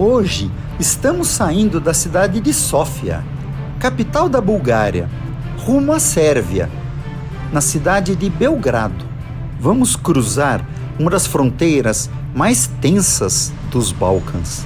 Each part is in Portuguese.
Hoje estamos saindo da cidade de Sófia, capital da Bulgária, rumo à Sérvia, na cidade de Belgrado. Vamos cruzar uma das fronteiras mais tensas dos Balcãs.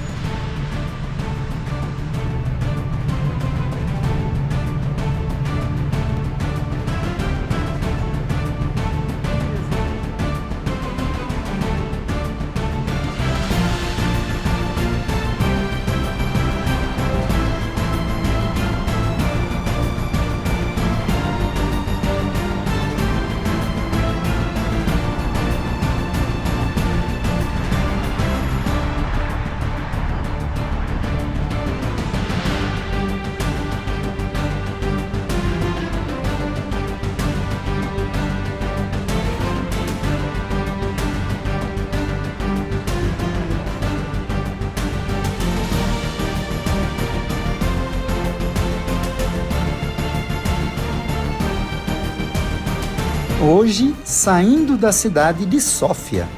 Hoje, saindo da cidade de Sófia,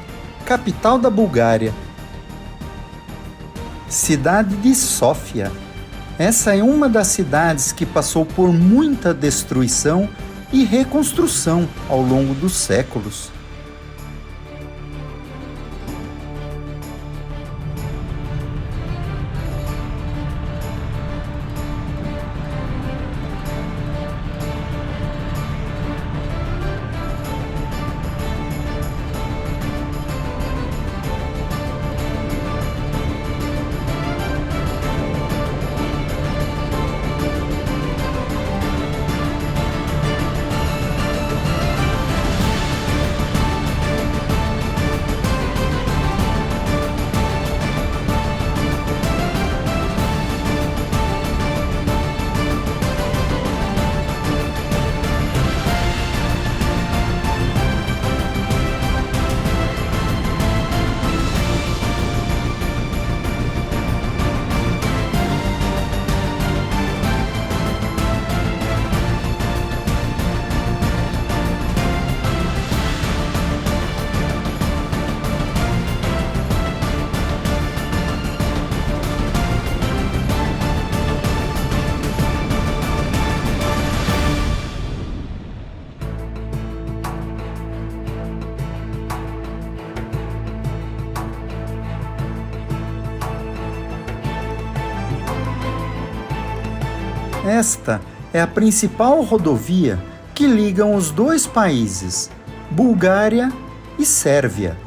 capital da Bulgária. Cidade de Sófia. Essa é uma das cidades que passou por muita destruição e reconstrução ao longo dos séculos. Esta é a principal rodovia que liga os dois países, Bulgária e Sérvia.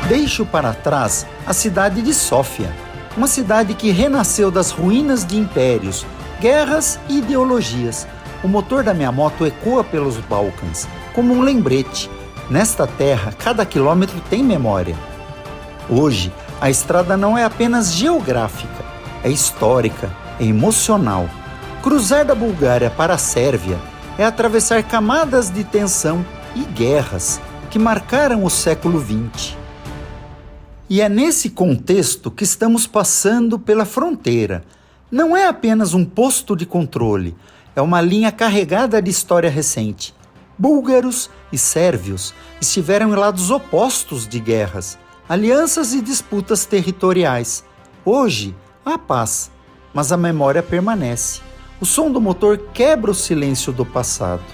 Deixo para trás a cidade de Sófia, uma cidade que renasceu das ruínas de impérios, guerras e ideologias. O motor da minha moto ecoa pelos Balcãs, como um lembrete Nesta terra, cada quilômetro tem memória. Hoje, a estrada não é apenas geográfica, é histórica, é emocional. Cruzar da Bulgária para a Sérvia é atravessar camadas de tensão e guerras que marcaram o século XX. E é nesse contexto que estamos passando pela fronteira. Não é apenas um posto de controle, é uma linha carregada de história recente. Búlgaros e sérvios estiveram em lados opostos de guerras, alianças e disputas territoriais. Hoje, há paz, mas a memória permanece. O som do motor quebra o silêncio do passado.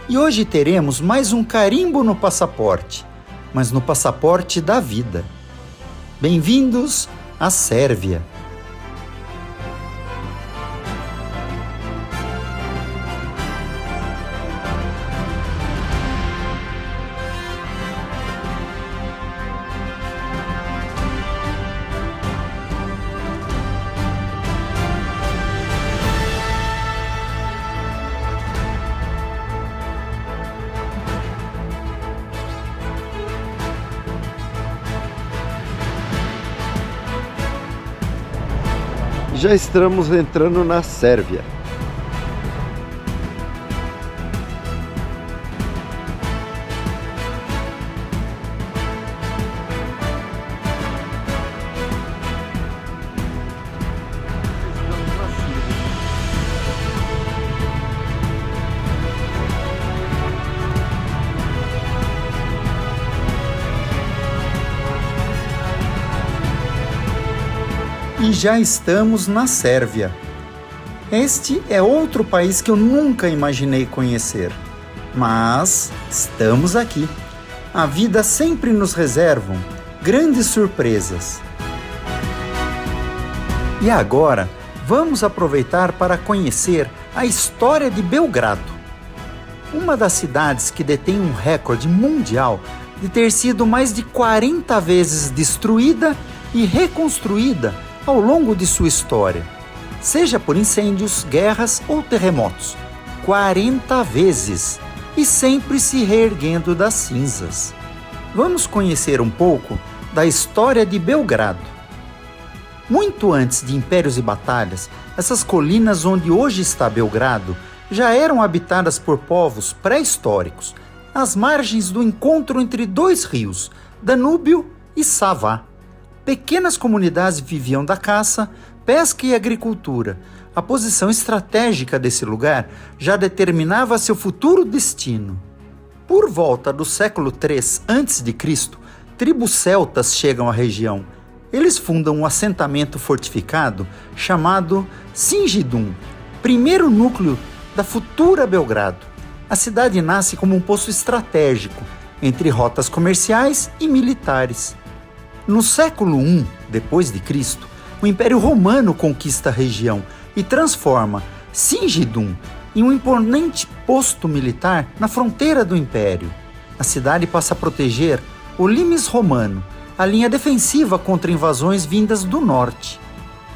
E hoje teremos mais um carimbo no passaporte, mas no passaporte da vida. Bem-vindos à Sérvia. Já estamos entrando na Sérvia. E já estamos na Sérvia. Este é outro país que eu nunca imaginei conhecer. Mas estamos aqui. A vida sempre nos reserva grandes surpresas. E agora, vamos aproveitar para conhecer a história de Belgrado, uma das cidades que detém um recorde mundial de ter sido mais de 40 vezes destruída e reconstruída ao longo de sua história, seja por incêndios, guerras ou terremotos. 40 vezes, e sempre se reerguendo das cinzas. Vamos conhecer um pouco da história de Belgrado. Muito antes de impérios e batalhas, essas colinas onde hoje está Belgrado já eram habitadas por povos pré-históricos, às margens do encontro entre dois rios, Danúbio e Sava. Pequenas comunidades viviam da caça, pesca e agricultura. A posição estratégica desse lugar já determinava seu futuro destino. Por volta do século III a.C., tribos celtas chegam à região. Eles fundam um assentamento fortificado chamado Singidum, primeiro núcleo da futura Belgrado. A cidade nasce como um posto estratégico entre rotas comerciais e militares. No século I d.C., o Império Romano conquista a região e transforma Singidum em um imponente posto militar na fronteira do Império. A cidade passa a proteger o limes romano, a linha defensiva contra invasões vindas do norte.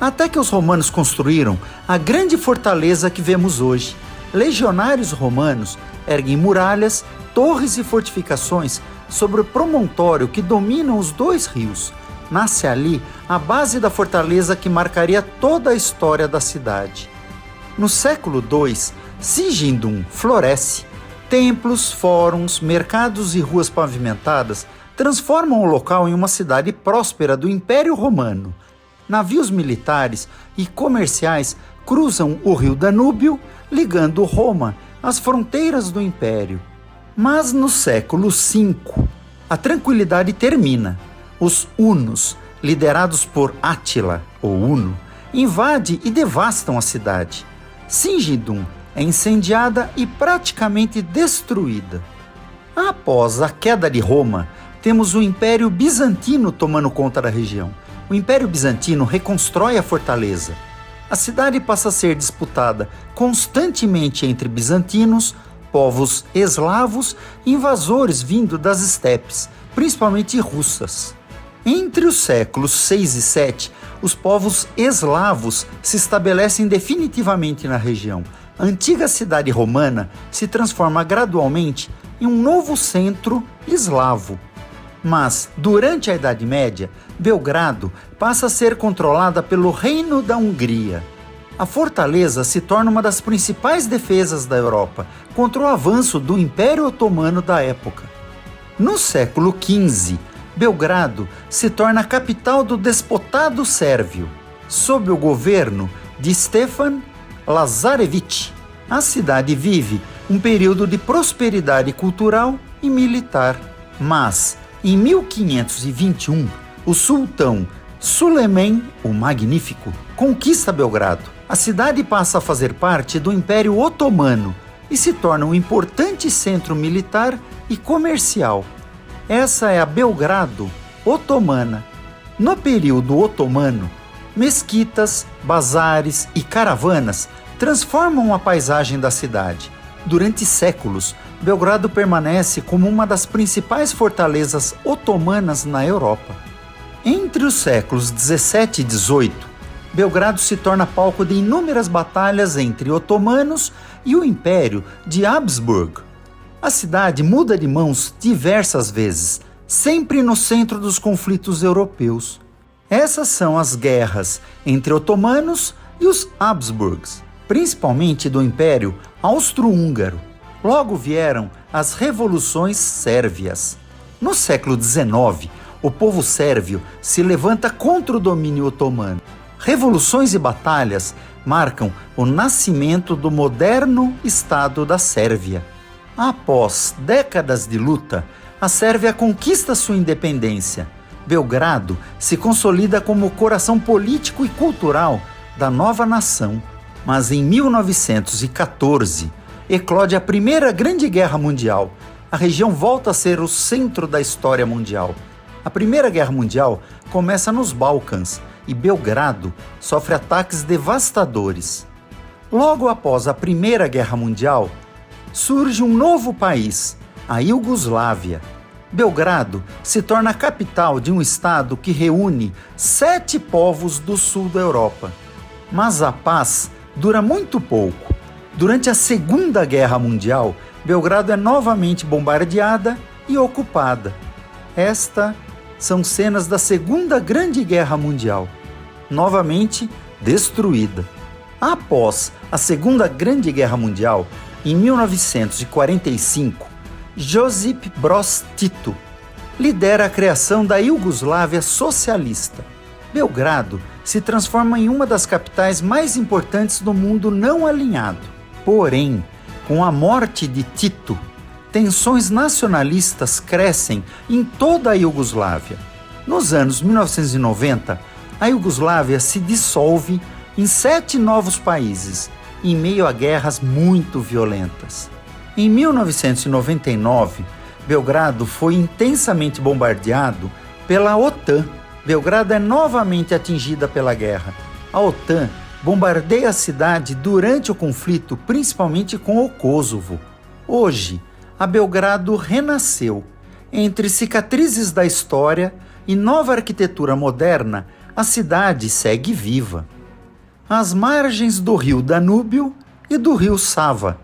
Até que os romanos construíram a grande fortaleza que vemos hoje. Legionários romanos erguem muralhas, torres e fortificações sobre o promontório que dominam os dois rios. Nasce ali a base da fortaleza que marcaria toda a história da cidade. No século II, Singidum floresce. Templos, fóruns, mercados e ruas pavimentadas transformam o local em uma cidade próspera do Império Romano. Navios militares e comerciais cruzam o rio Danúbio, ligando Roma às fronteiras do Império. Mas no século V, a tranquilidade termina. Os hunos, liderados por Átila, ou Huno, invadem e devastam a cidade. Singidum é incendiada e praticamente destruída. Após a queda de Roma, temos o Império Bizantino tomando conta da região. O Império Bizantino reconstrói a fortaleza. A cidade passa a ser disputada constantemente entre bizantinos, povos eslavos e invasores vindo das estepes, principalmente russas. Entre os séculos VI e VII, os povos eslavos se estabelecem definitivamente na região. A antiga cidade romana se transforma gradualmente em um novo centro eslavo. Mas, durante a Idade Média, Belgrado passa a ser controlada pelo Reino da Hungria. A fortaleza se torna uma das principais defesas da Europa contra o avanço do Império Otomano da época. No século XV, Belgrado se torna a capital do Despotado Sérvio, sob o governo de Stefan Lazarević. A cidade vive um período de prosperidade cultural e militar, mas em 1521, o sultão Süleyman o Magnífico conquista Belgrado. A cidade passa a fazer parte do Império Otomano e se torna um importante centro militar e comercial. Essa é a Belgrado otomana. No período otomano, mesquitas, bazares e caravanas transformam a paisagem da cidade. Durante séculos, Belgrado permanece como uma das principais fortalezas otomanas na Europa. Entre os séculos 17 e 18, Belgrado se torna palco de inúmeras batalhas entre otomanos e o Império de Habsburgo. A cidade muda de mãos diversas vezes, sempre no centro dos conflitos europeus. Essas são as guerras entre otomanos e os Habsburgos, principalmente do Império Austro-Húngaro. Logo vieram as revoluções sérvias. No século XIX, o povo sérvio se levanta contra o domínio otomano. Revoluções e batalhas marcam o nascimento do moderno Estado da Sérvia. Após décadas de luta, a Sérvia conquista sua independência. Belgrado se consolida como o coração político e cultural da nova nação. Mas em 1914, eclode a Primeira Grande Guerra Mundial. A região volta a ser o centro da história mundial. A Primeira Guerra Mundial começa nos Balcãs e Belgrado sofre ataques devastadores. Logo após a Primeira Guerra Mundial, surge um novo país, a Iugoslávia. Belgrado se torna a capital de um estado que reúne 7 povos do sul da Europa. Mas a paz dura muito pouco. Durante a Segunda Guerra Mundial, Belgrado é novamente bombardeada e ocupada. Estas são cenas da Segunda Grande Guerra Mundial, novamente destruída. Após a Segunda Grande Guerra Mundial, em 1945, Josip Broz Tito lidera a criação da Iugoslávia socialista. Belgrado se transforma em uma das capitais mais importantes do mundo não alinhado. Porém, com a morte de Tito, tensões nacionalistas crescem em toda a Iugoslávia. Nos anos 1990, a Iugoslávia se dissolve em 7 novos países, em meio a guerras muito violentas. Em 1999, Belgrado foi intensamente bombardeado pela OTAN. Belgrado é novamente atingida pela guerra. A OTAN bombardeia a cidade durante o conflito, principalmente com o Kosovo. Hoje, a Belgrado renasceu. Entre cicatrizes da história e nova arquitetura moderna, a cidade segue viva. Às margens do rio Danúbio e do rio Sava,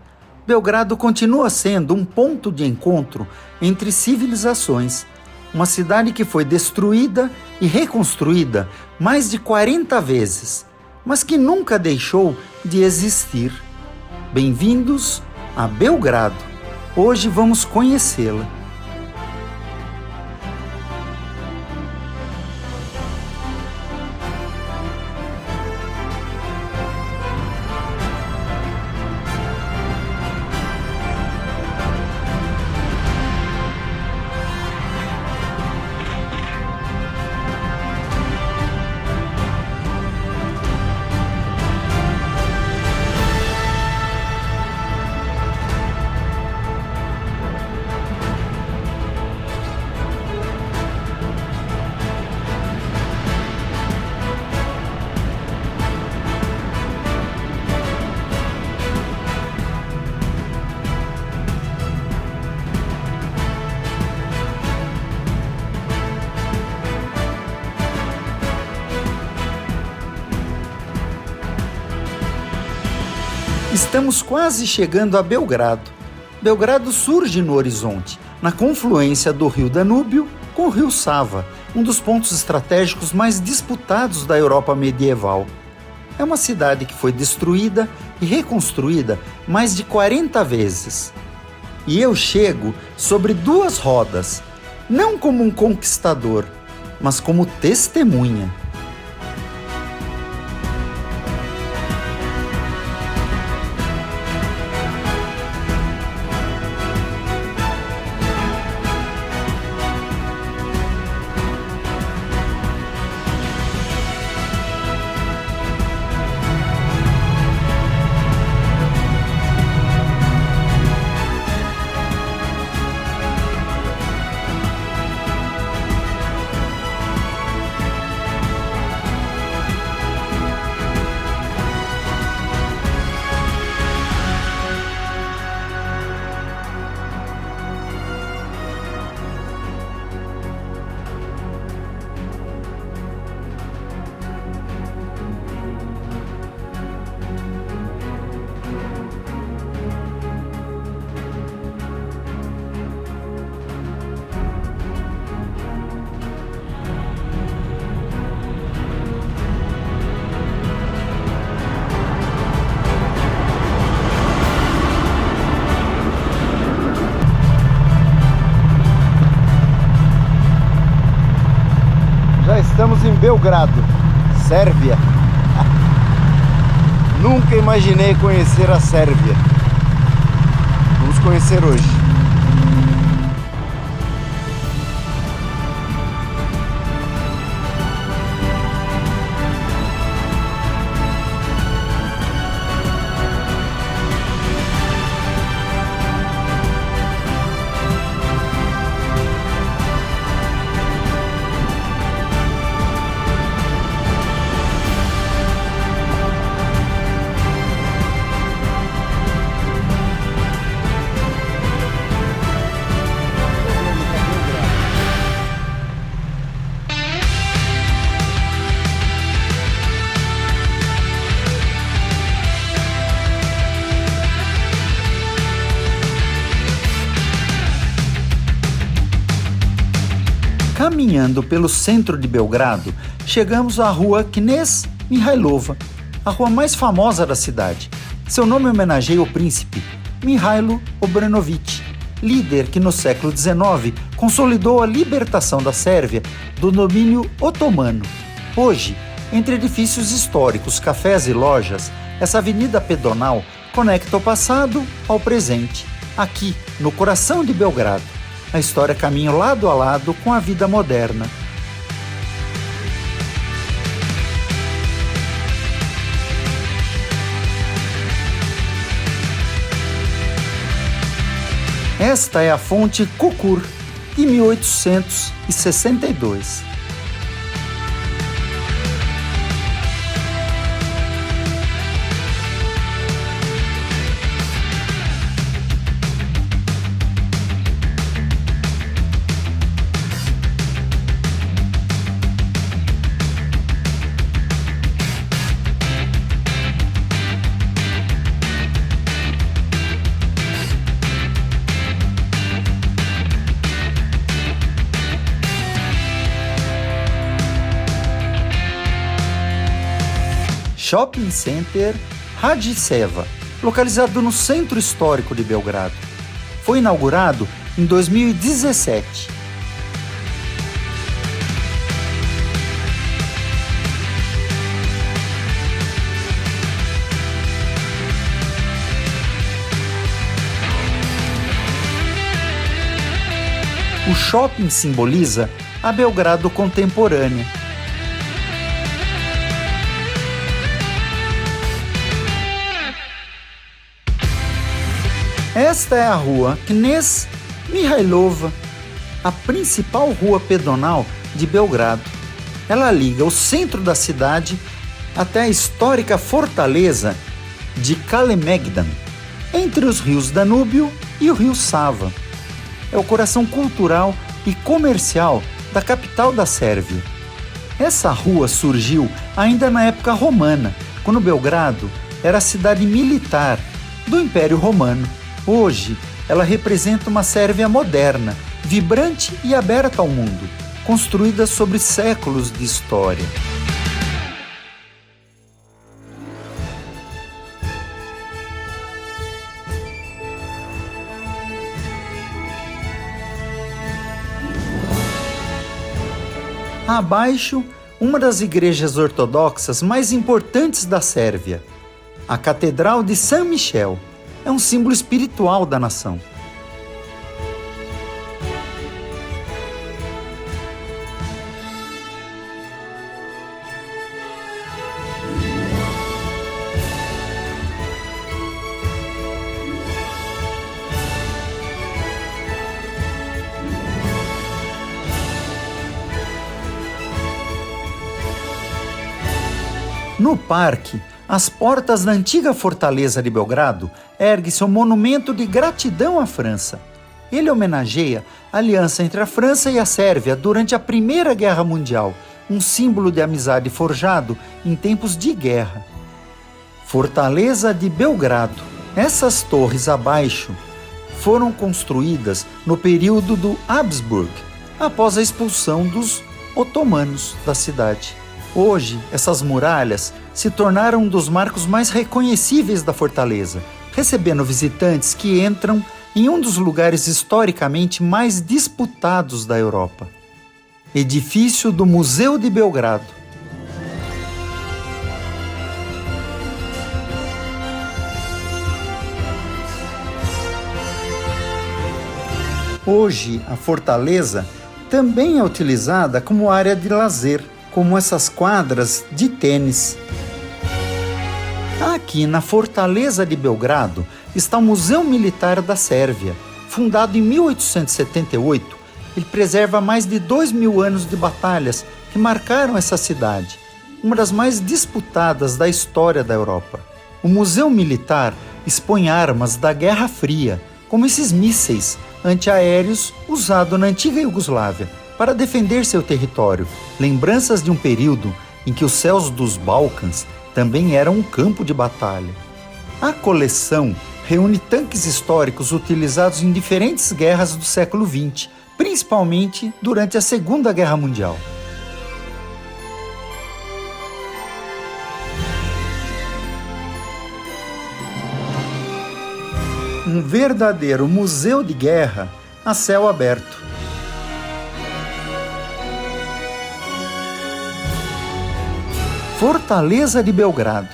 Belgrado continua sendo um ponto de encontro entre civilizações. Uma cidade que foi destruída e reconstruída mais de 40 vezes, mas que nunca deixou de existir. Bem-vindos a Belgrado. Hoje vamos conhecê-la. Estamos quase chegando a Belgrado. Belgrado surge no horizonte, na confluência do rio Danúbio com o rio Sava, um dos pontos estratégicos mais disputados da Europa medieval. É uma cidade que foi destruída e reconstruída mais de 40 vezes. E eu chego sobre duas rodas, não como um conquistador, mas como testemunha. Já estamos em Belgrado, Sérvia. Nunca imaginei conhecer a Sérvia. Vamos conhecer hoje. Caminhando pelo centro de Belgrado, chegamos à rua Knez Mihailova, a rua mais famosa da cidade. Seu nome homenageia o príncipe Mihailo Obrenović, líder que no século XIX consolidou a libertação da Sérvia do domínio otomano. Hoje, entre edifícios históricos, cafés e lojas, essa avenida pedonal conecta o passado ao presente, aqui no coração de Belgrado. A história caminha lado a lado com a vida moderna. Esta é a fonte Kukur, de 1862. Shopping Center Radiceva, localizado no centro histórico de Belgrado. Foi inaugurado em 2017. O shopping simboliza a Belgrado contemporânea. Esta é a rua Knez Mihailova, a principal rua pedonal de Belgrado. Ela liga o centro da cidade até a histórica fortaleza de Kalemegdan, entre os rios Danúbio e o rio Sava. É o coração cultural e comercial da capital da Sérvia. Essa rua surgiu ainda na época romana, quando Belgrado era a cidade militar do Império Romano. Hoje, ela representa uma Sérvia moderna, vibrante e aberta ao mundo, construída sobre séculos de história. Abaixo, uma das igrejas ortodoxas mais importantes da Sérvia, a Catedral de São Michel, é um símbolo espiritual da nação. No parque, às portas da antiga fortaleza de Belgrado, ergue-se um monumento de gratidão à França. Ele homenageia a aliança entre a França e a Sérvia durante a Primeira Guerra Mundial, um símbolo de amizade forjado em tempos de guerra. Fortaleza de Belgrado. Essas torres abaixo foram construídas no período do Habsburg, após a expulsão dos otomanos da cidade. Hoje, essas muralhas se tornaram um dos marcos mais reconhecíveis da fortaleza, recebendo visitantes que entram em um dos lugares historicamente mais disputados da Europa. Edifício do Museu de Belgrado. Hoje, a fortaleza também é utilizada como área de lazer, como essas quadras de tênis. Aqui na Fortaleza de Belgrado está o Museu Militar da Sérvia. Fundado em 1878, ele preserva mais de 2.000 anos de batalhas que marcaram essa cidade, uma das mais disputadas da história da Europa. O Museu Militar expõe armas da Guerra Fria, como esses mísseis antiaéreos usados na antiga Iugoslávia para defender seu território, lembranças de um período em que os céus dos Balcãs também eram um campo de batalha. A coleção reúne tanques históricos utilizados em diferentes guerras do século XX, principalmente durante a Segunda Guerra Mundial. Um verdadeiro museu de guerra a céu aberto. Fortaleza de Belgrado.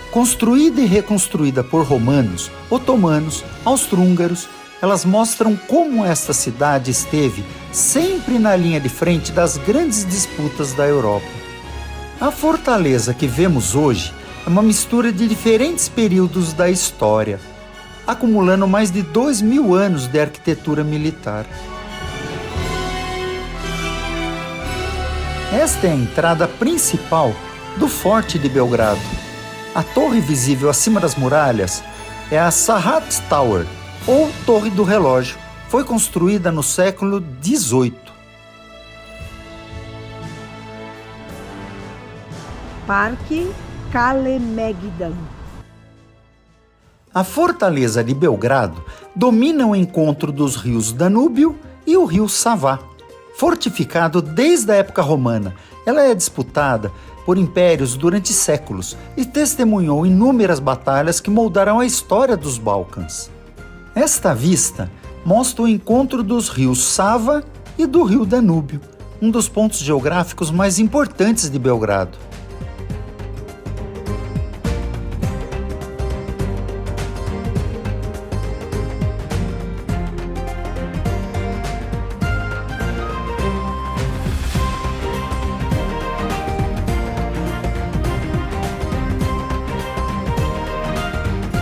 Construída e reconstruída por romanos, otomanos, austro-húngaros, elas mostram como esta cidade esteve sempre na linha de frente das grandes disputas da Europa. A fortaleza que vemos hoje é uma mistura de diferentes períodos da história, acumulando mais de 2.000 anos de arquitetura militar. Esta é a entrada principal do Forte de Belgrado. A torre visível acima das muralhas é a Sahat Tower, ou Torre do Relógio. Foi construída no século XVIII. Parque Kalemegdan. A Fortaleza de Belgrado domina o encontro dos rios Danúbio e o rio Sava. Fortificado desde a época romana, ela é disputada por impérios durante séculos e testemunhou inúmeras batalhas que moldaram a história dos Balcãs. Esta vista mostra o encontro dos rios Sava e do rio Danúbio, um dos pontos geográficos mais importantes de Belgrado.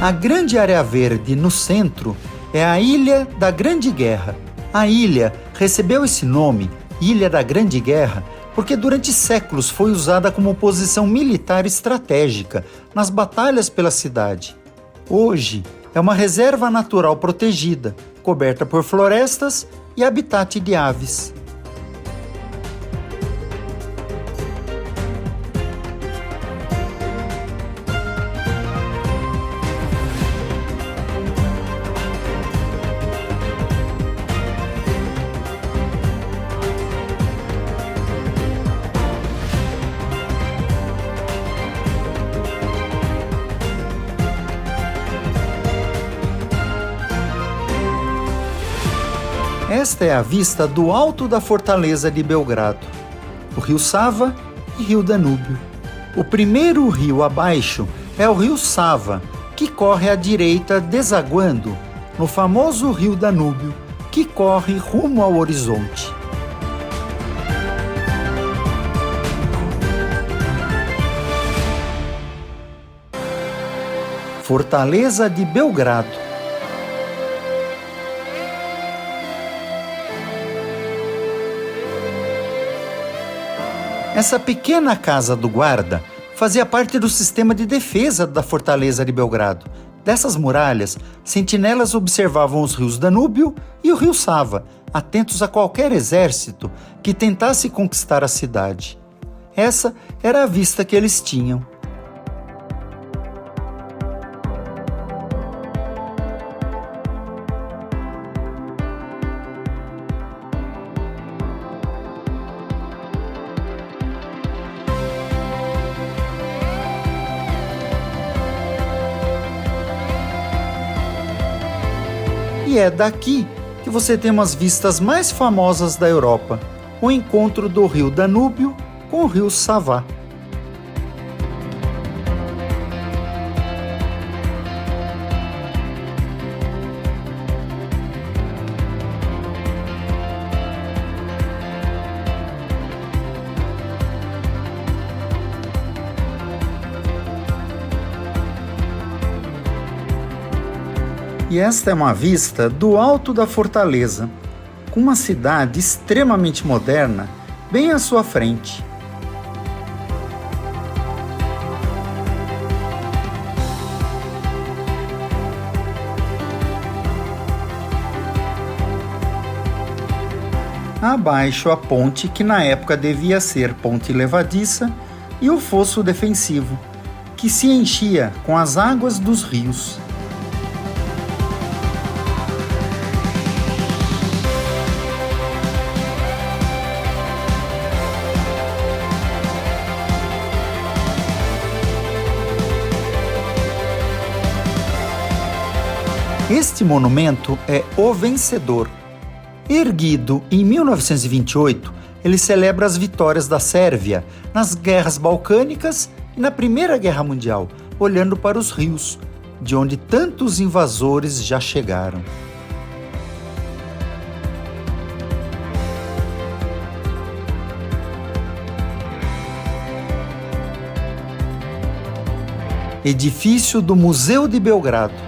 A grande área verde no centro é a Ilha da Grande Guerra. A ilha recebeu esse nome, Ilha da Grande Guerra, porque durante séculos foi usada como posição militar estratégica nas batalhas pela cidade. Hoje é uma reserva natural protegida, coberta por florestas e habitat de aves. Esta é a vista do alto da fortaleza de Belgrado, o rio Sava e rio Danúbio. O primeiro rio abaixo é o rio Sava, que corre à direita desaguando no famoso rio Danúbio, que corre rumo ao horizonte. Fortaleza de Belgrado. Essa pequena casa do guarda fazia parte do sistema de defesa da Fortaleza de Belgrado. Dessas muralhas, sentinelas observavam os rios Danúbio e o rio Sava, atentos a qualquer exército que tentasse conquistar a cidade. Essa era a vista que eles tinham. E é daqui que você tem umas vistas mais famosas da Europa, o encontro do rio Danúbio com o rio Sava. E esta é uma vista do alto da fortaleza, com uma cidade extremamente moderna bem à sua frente. Abaixo a ponte, que na época devia ser ponte levadiça, e o fosso defensivo, que se enchia com as águas dos rios. Este monumento é o Vencedor. Erguido em 1928, ele celebra as vitórias da Sérvia nas guerras balcânicas e na Primeira Guerra Mundial, olhando para os rios, de onde tantos invasores já chegaram. Edifício do Museu de Belgrado.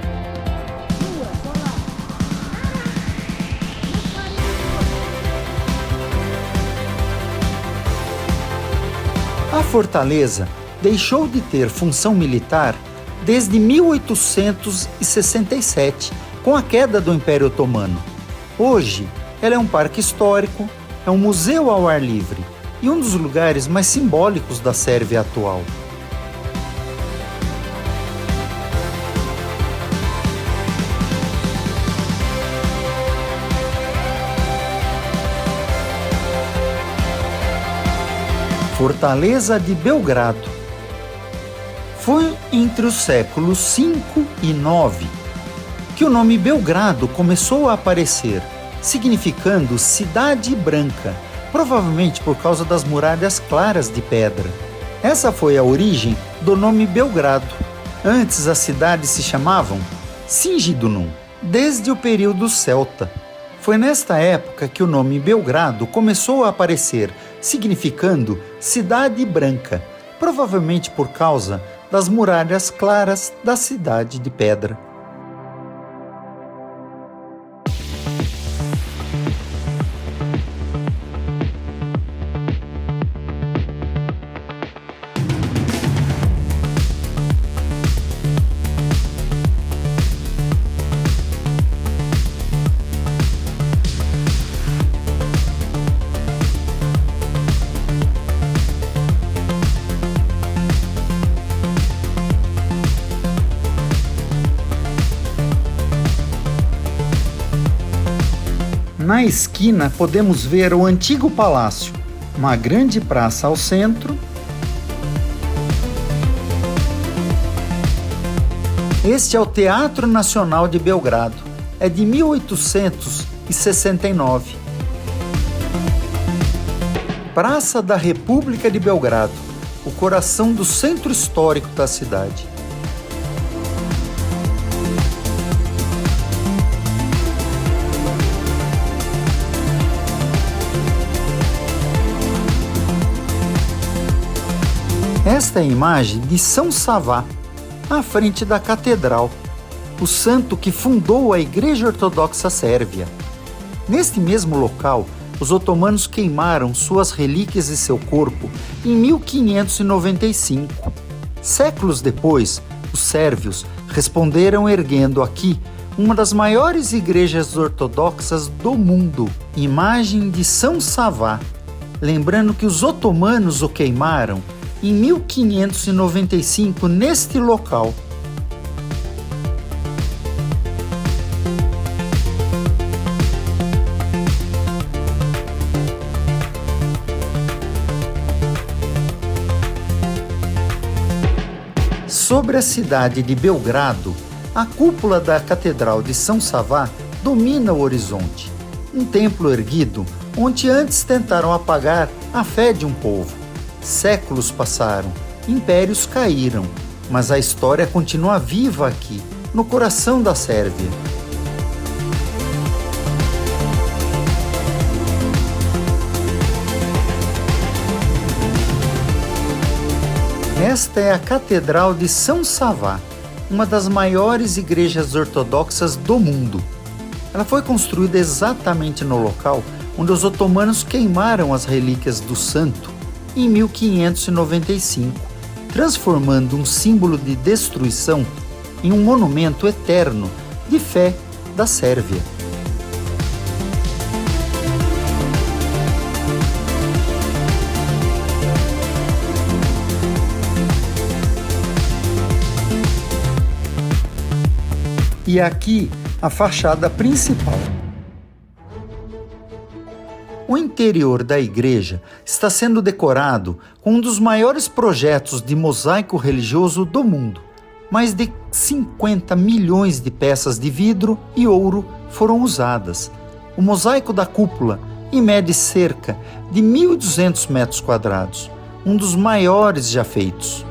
A fortaleza deixou de ter função militar desde 1867, com a queda do Império Otomano. Hoje, ela é um parque histórico, é um museu ao ar livre e um dos lugares mais simbólicos da Sérvia atual. Fortaleza de Belgrado. Foi entre os séculos V e IX que o nome Belgrado começou a aparecer, significando Cidade Branca, provavelmente por causa das muralhas claras de pedra. Essa foi a origem do nome Belgrado. Antes as cidades se chamavam Singidunum, desde o período celta. Foi nesta época que o nome Belgrado começou a aparecer, significando Cidade Branca, provavelmente por causa das muralhas claras da cidade de pedra. Na esquina podemos ver o antigo palácio, uma grande praça ao centro. Este é o Teatro Nacional de Belgrado. É de 1800 1969. Praça da República de Belgrado, o coração do centro histórico da cidade. Esta é a imagem de São Savá, à frente da catedral, o santo que fundou a Igreja Ortodoxa Sérvia. Neste mesmo local, os otomanos queimaram suas relíquias e seu corpo em 1595. Séculos depois, os sérvios responderam erguendo aqui uma das maiores igrejas ortodoxas do mundo, imagem de São Savá, lembrando que os otomanos o queimaram em 1595 neste local. Sobre a cidade de Belgrado, a cúpula da Catedral de São Savá domina o horizonte. Um templo erguido onde antes tentaram apagar a fé de um povo. Séculos passaram, impérios caíram, mas a história continua viva aqui, no coração da Sérvia. Esta é a Catedral de São Savá, uma das maiores igrejas ortodoxas do mundo. Ela foi construída exatamente no local onde os otomanos queimaram as relíquias do santo em 1595, transformando um símbolo de destruição em um monumento eterno de fé da Sérvia. E aqui a fachada principal. O interior da igreja está sendo decorado com um dos maiores projetos de mosaico religioso do mundo. Mais de 50 milhões de peças de vidro e ouro foram usadas. O mosaico da cúpula mede cerca de 1.200 metros quadrados, um dos maiores já feitos.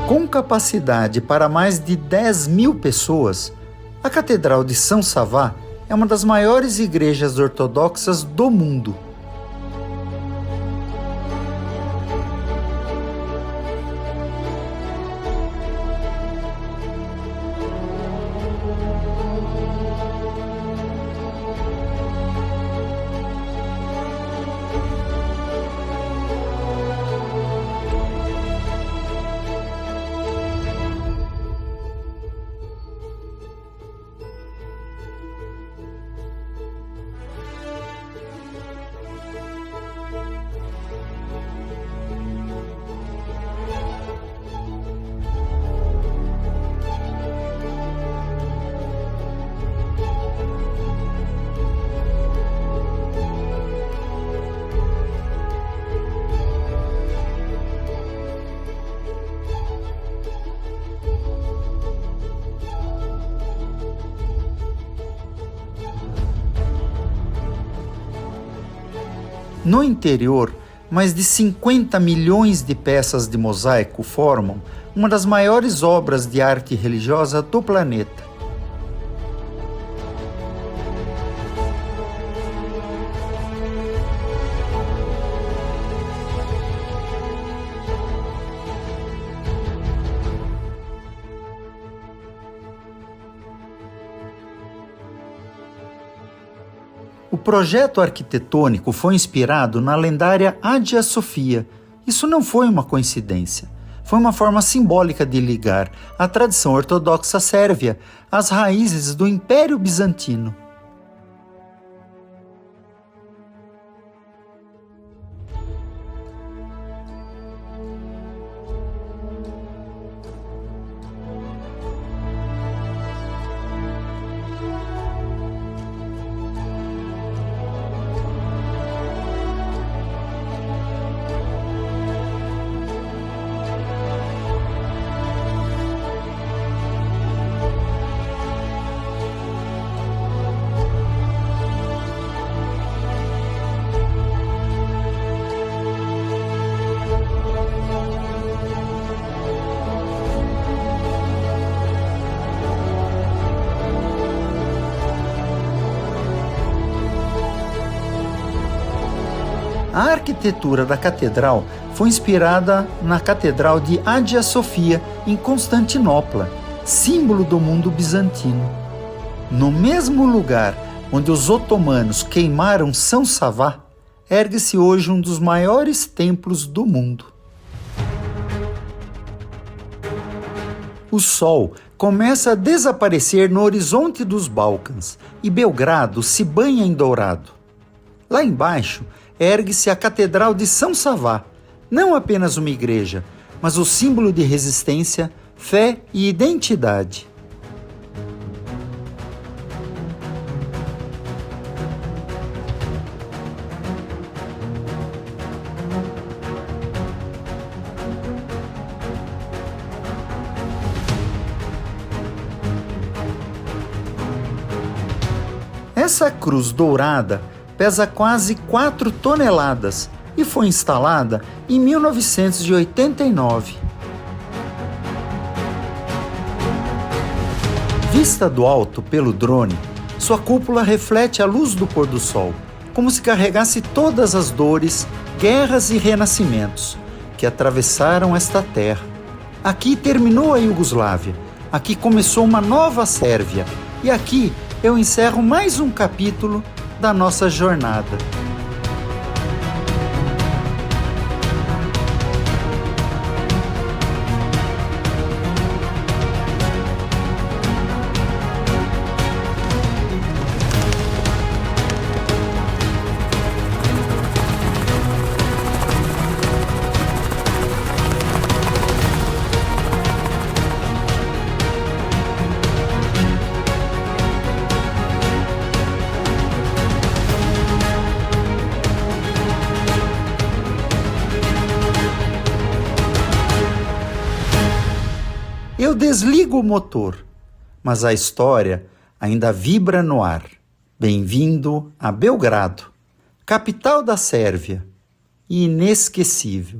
Com capacidade para mais de 10.000 pessoas, a Catedral de São Savá é uma das maiores igrejas ortodoxas do mundo. No interior, mais de 50 milhões de peças de mosaico formam uma das maiores obras de arte religiosa do planeta. O projeto arquitetônico foi inspirado na lendária Hagia Sophia. Isso não foi uma coincidência. Foi uma forma simbólica de ligar a tradição ortodoxa sérvia às raízes do Império Bizantino. A arquitetura da catedral foi inspirada na Catedral de Hagia Sofia, em Constantinopla, símbolo do mundo bizantino. No mesmo lugar onde os otomanos queimaram São Savá, ergue-se hoje um dos maiores templos do mundo. O sol começa a desaparecer no horizonte dos Balcãs e Belgrado se banha em dourado. Lá embaixo, ergue-se a Catedral de São Savá, não apenas uma igreja, mas o símbolo de resistência, fé e identidade. Essa cruz dourada pesa quase 4 toneladas e foi instalada em 1989. Vista do alto pelo drone, sua cúpula reflete a luz do pôr do sol, como se carregasse todas as dores, guerras e renascimentos que atravessaram esta terra. Aqui terminou a Iugoslávia, aqui começou uma nova Sérvia e aqui eu encerro mais um capítulo da nossa jornada. Eu desligo o motor, mas a história ainda vibra no ar. Bem-vindo a Belgrado, capital da Sérvia, e inesquecível.